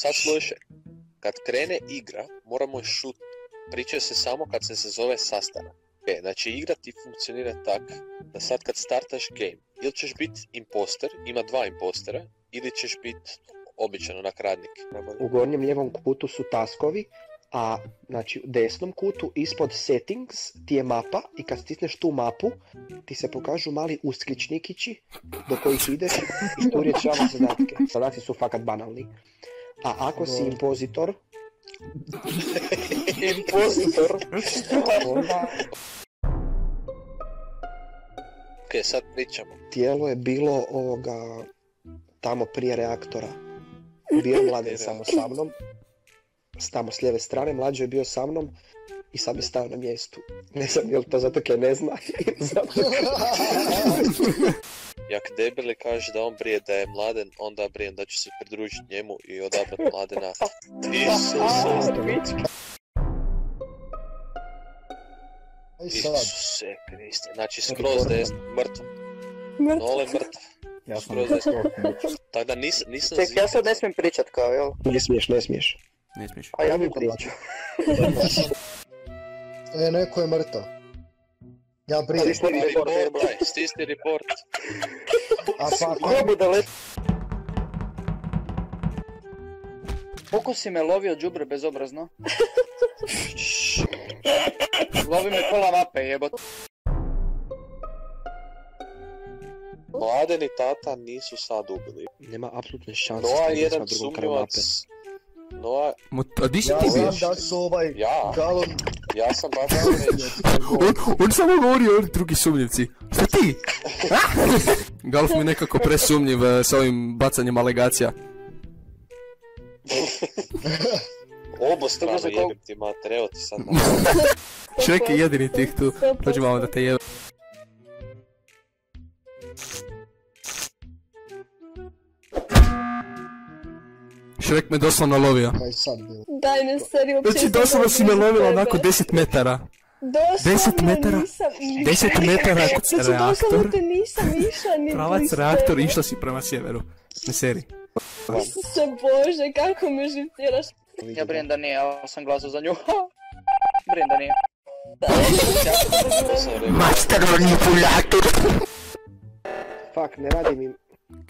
Sad slušaj, kad krene igra, moramo je šut. Priča se samo kad se zove sastanak. Okay, znači igra ti funkcionira tak da sad kad startaš game, ili ćeš biti imposter, ima 2 impostera, ili ćeš biti običan onak radnik. U gornjem lijevom kutu su taskovi, a znači u desnom kutu ispod settings ti je mapa i kad stisneš tu mapu ti se pokažu mali uskličnikići do kojih ideš i tu rješavaš zadatke. Zadaci su fakat banalni. A ako si impozitor... Impozitor? Ok, sad pričamo. Tijelo je bilo tamo prije reaktora. Bio je Mladen samo sa mnom. Tamo s lijeve strane, Mlađo je bio sa mnom i sad je stao na mjestu. Ne znam je li to zato kaj ne zna. Jak debeli kaže da on brije da je Mladen, onda brijem da ću se pridružiti njemu i odabrati Mladena. Isuse Kriste, znači skroz desno, mrtvo. Nole mrtvo. Ja sam skroz desno. Tako da nisam Ček, ja sad ne smijem pričat kao, jel? Ne smiješ. Ne smiješ. A ja bi pričao. Neko je mrtav. Ja brijem. Stisni report. A pa, Probu da let... Koliko si me lovio džubre bezobrazno? Lovi me pola mape, jebot. Mladen i tata nisu sad ubili. Nema apsolutne šanse. Noa je jedan sumnjivac. Noa... A di si ja ti bio? znam da su ovaj Ja. galon... Ja sam baš reći. On samo govori o drugi sumnjivci. Šta ti? Galf mi nekako presumnjiv sa ovim bacanjem alegacija. Obostrano jebim ti mater, evo ti sad. Šrek je jedini tih tu. Dođi malo da te jebe. Šrek me doslovno lovio. Kaj sad bilo? Daj ne seri uopće. Znači doslovno si me lovila onako 10 metara. 10 metara? 10 metara Znači reaktor. doslovno te nisam išla ni Pravac reaktor, išla si prema sjeveru. Ne seri. Se Bože, kako me živciraš. Ja brijem da nije, ja sam glasao za nju. Brijem da nije. Master manipulator! Fuck, ne radi mi.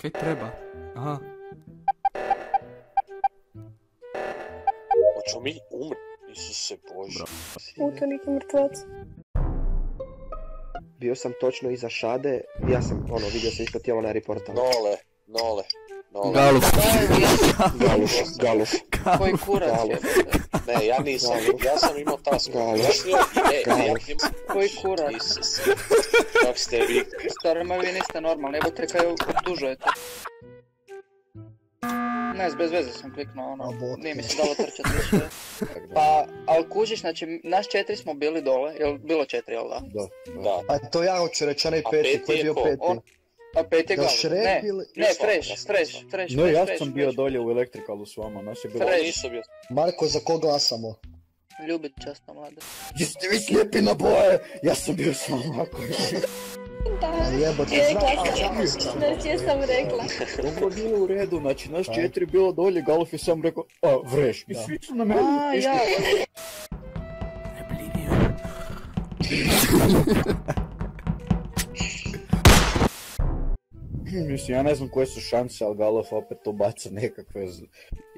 Kaj treba? Aha. Hoću mi umri? Isuse Bože. Utoniki mrtvac. Bio sam točno iza Šade, ja sam, vidio sam isto tijelo na reportalu. Nole. Galuf. Galuf. Koji kurac je? Ne, ja nisam, ja sam imao tasku. Koji kurac? Isuse. Kak ste vi? Starima vi niste normalni, evo te kaj optužujete. Ne, bez veze sam kliknuo, nije mi se dalo trčati više. Pa, ali kužiš, znači, nas 4 smo bili dole, jel bilo 4, jel da? Da. A to ja hoću reći, onaj peti, koji je bio peti. A peti je Galuf, ne, Fresh. No, ja sam bio dolje u elektrikalu s vama, naš je bilo... Marko, za ko glasamo? Ljubit časno, mlade. Jeste vi slijepi na boje? Ja sam bio s vama. Da, jesam rekla. Ovo je bilo u redu, znači nas 4 bilo dolje, Galuf je sam rekao, vreš. I svi su na meni. Ja. Mislim, ja ne znam koje su šanse, ali Galuf opet to baca nekakve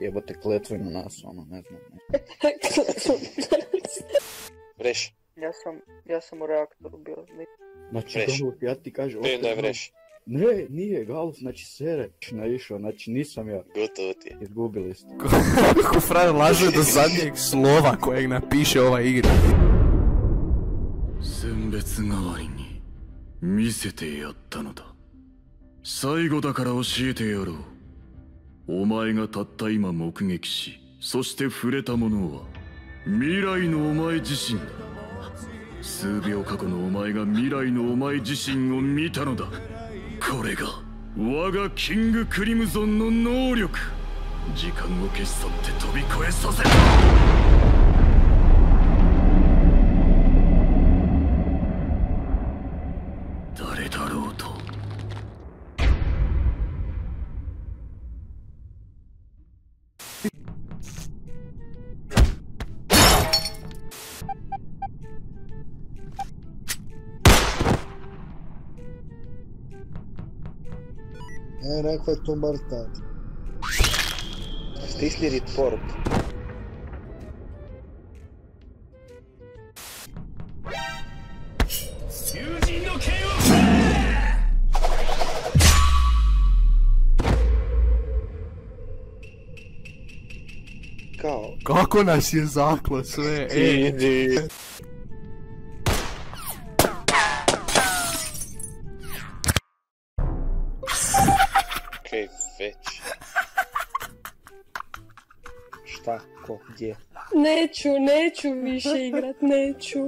jebote kletve na nas, ne znam. Vreš. Ja sam u reaktoru bio. Znači, Galuf, ja ti kažem... Vidim da je vreš. Ne, nije Galuf, znači sere. Naišao, znači nisam ja. Gotovo ti je. Izgubili ste. Ko frajer laže do zadnjeg slova kojeg napiše ova igra. 選別代わりに見せてやったのだ。最後だから教えてやろう。お前がたった今目撃し、そして触れたものは未来のお前自身だ。数秒過去のお前が未来のお前自身を見たのだ。これが我がキングクリムゾンの能力。時間を消し去って飛び越えさせた。誰だろうと。Rekao je tu Marta. Stisni report. Kao? Kako nas je zaklo sve, Idi. Okej, već. Šta? Ko? Gdje? Neću više igrat, neću.